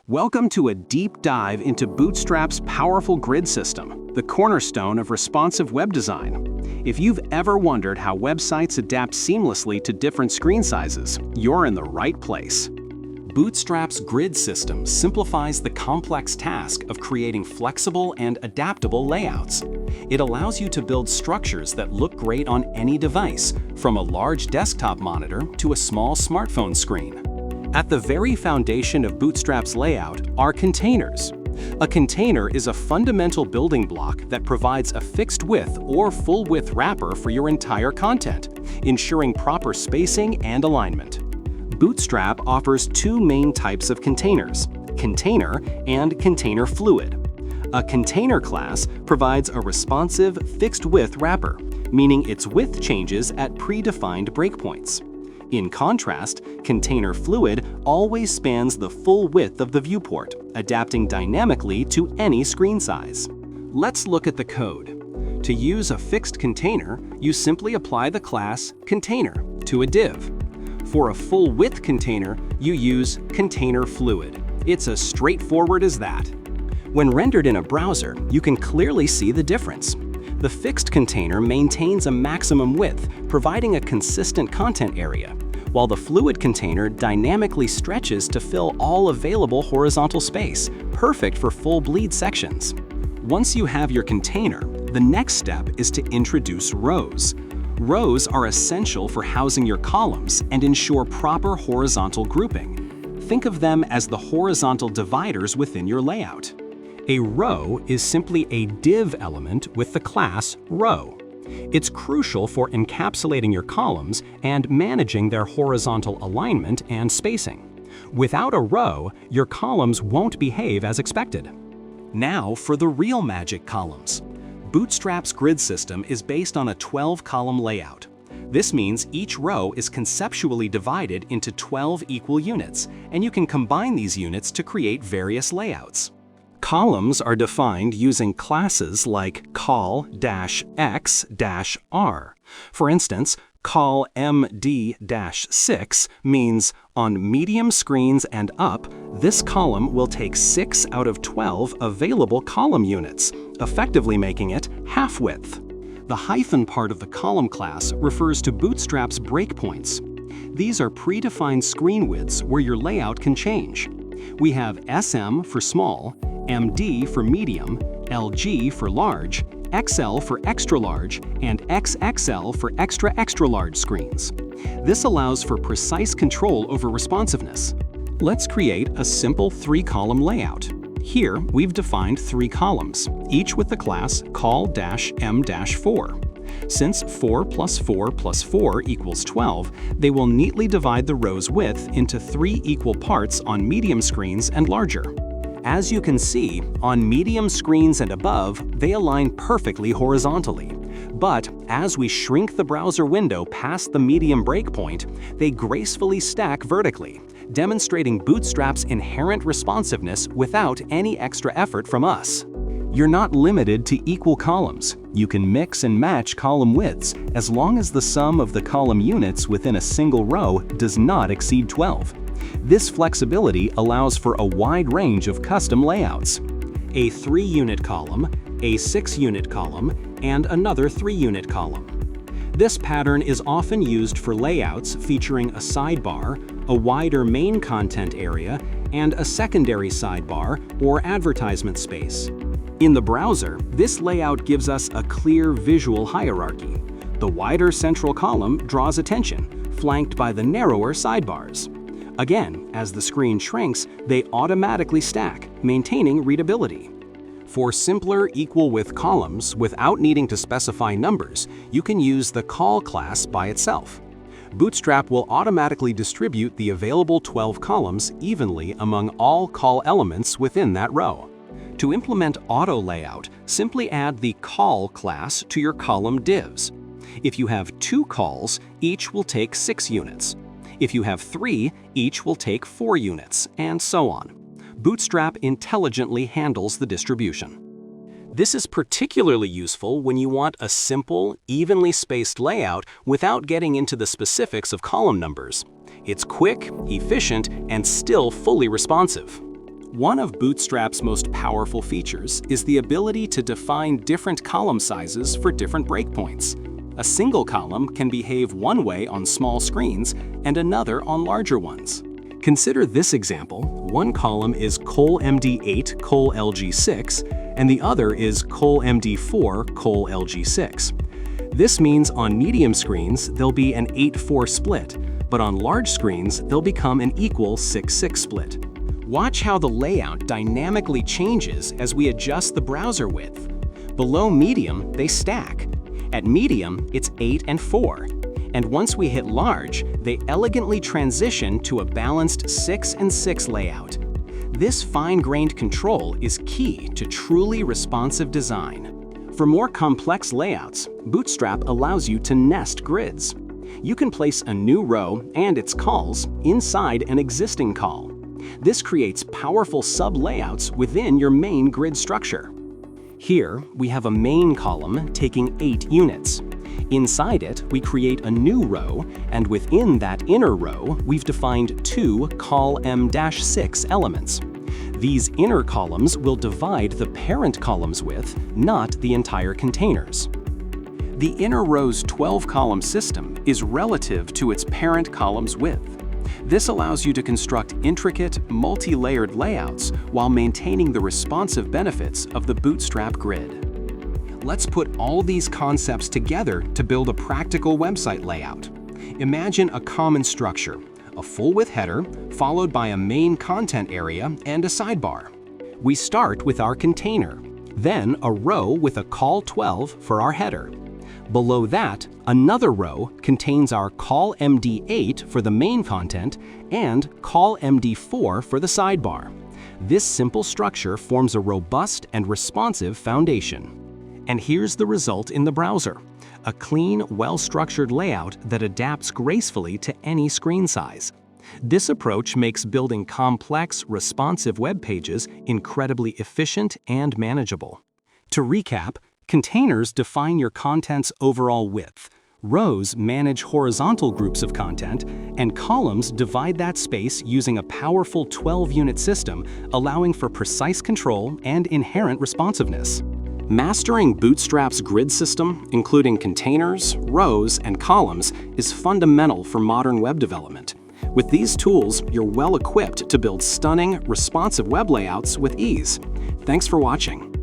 Welcome to a deep dive into Bootstrap's powerful grid system, the cornerstone of responsive web design. If you've ever wondered how websites adapt seamlessly to different screen sizes, you're in the right place. Bootstrap's grid system simplifies the complex task of creating flexible and adaptable layouts. It allows you to build structures that look great on any device, from a large desktop monitor to a small smartphone screen. At the very foundation of Bootstrap's layout are containers. A container is a fundamental building block that provides a fixed width or full width wrapper for your entire content, ensuring proper spacing and alignment. Bootstrap offers two main types of containers: container and container fluid. A container class provides a responsive, fixed width wrapper, meaning its width changes at predefined breakpoints. In contrast, container fluid always spans the full width of the viewport, adapting dynamically to any screen size. Let's look at the code. To use a fixed container, you simply apply the class container to a div. For a full width container, you use container fluid. It's as straightforward as that. When rendered in a browser, you can clearly see the difference. The fixed container maintains a maximum width, providing a consistent content area, while the fluid container dynamically stretches to fill all available horizontal space, perfect for full bleed sections. Once you have your container, the next step is to introduce rows. Rows are essential for housing your columns and ensure proper horizontal grouping. Think of them as the horizontal dividers within your layout. A row is simply a div element with the class row. It's crucial for encapsulating your columns and managing their horizontal alignment and spacing. Without a row, your columns won't behave as expected. Now for the real magic columns. Bootstrap's grid system is based on a 12-column layout. This means each row is conceptually divided into 12 equal units, and you can combine these units to create various layouts. Columns are defined using classes like col-x-r. For instance, col md-6 means on medium screens and up, this column will take 6 out of 12 available column units, effectively making it half width. The hyphen part of the column class refers to Bootstrap's breakpoints. These are predefined screen widths where your layout can change. We have SM for small, MD for medium, LG for large, XL for extra large, and XXL for extra large screens. This allows for precise control over responsiveness. Let's create a simple 3-column layout. Here, we've defined 3 columns, each with the class col-m-4. Since 4 plus 4 plus 4 equals 12, they will neatly divide the row's width into 3 equal parts on medium screens and larger. As you can see, on medium screens and above, they align perfectly horizontally. But as we shrink the browser window past the medium breakpoint, they gracefully stack vertically, demonstrating Bootstrap's inherent responsiveness without any extra effort from us. You're not limited to equal columns. You can mix and match column widths as long as the sum of the column units within a single row does not exceed 12. This flexibility allows for a wide range of custom layouts: a 3-unit column, a 6-unit column, and another 3-unit column. This pattern is often used for layouts featuring a sidebar, a wider main content area, and a secondary sidebar or advertisement space. In the browser, this layout gives us a clear visual hierarchy. The wider central column draws attention, flanked by the narrower sidebars. Again, as the screen shrinks, they automatically stack, maintaining readability. For simpler equal-width columns without needing to specify numbers, you can use the col class by itself. Bootstrap will automatically distribute the available 12 columns evenly among all col elements within that row. To implement auto layout, simply add the col class to your column divs. If you have 2 cols, each will take 6 units. If you have 3, each will take 4 units, and so on. Bootstrap intelligently handles the distribution. This is particularly useful when you want a simple, evenly spaced layout without getting into the specifics of column numbers. It's quick, efficient, and still fully responsive. One of Bootstrap's most powerful features is the ability to define different column sizes for different breakpoints. A single column can behave one way on small screens and another on larger ones. Consider this example. One column is colMD8 colLG6 and the other is colMD4 colLG6. This means on medium screens there'll be an 8:4 split, but on large screens they'll become an equal 6:6 split. Watch how the layout dynamically changes as we adjust the browser width. Below medium, they stack. At medium, it's 8 and 4. And once we hit large, they elegantly transition to a balanced 6 and 6 layout. This fine-grained control is key to truly responsive design. For more complex layouts, Bootstrap allows you to nest grids. You can place a new row and its calls inside an existing call. This creates powerful sub-layouts within your main grid structure. Here, we have a main column taking 8 units. Inside it, we create a new row, and within that inner row, we've defined 2 colM-6 elements. These inner columns will divide the parent column's width, not the entire containers. The inner row's 12-column system is relative to its parent column's width. This allows you to construct intricate, multi-layered layouts while maintaining the responsive benefits of the Bootstrap grid. Let's put all these concepts together to build a practical website layout. Imagine a common structure, a full-width header, followed by a main content area and a sidebar. We start with our container, then a row with a col12 for our header. Below that, another row contains our colMD8 for the main content and colMD4 for the sidebar. This simple structure forms a robust and responsive foundation. And here's the result in the browser: a clean, well-structured layout that adapts gracefully to any screen size. This approach makes building complex, responsive web pages incredibly efficient and manageable. To recap, containers define your content's overall width, rows manage horizontal groups of content, and columns divide that space using a powerful 12-unit system, allowing for precise control and inherent responsiveness. Mastering Bootstrap's grid system, including containers, rows, and columns, is fundamental for modern web development. With these tools, you're well equipped to build stunning, responsive web layouts with ease. Thanks for watching.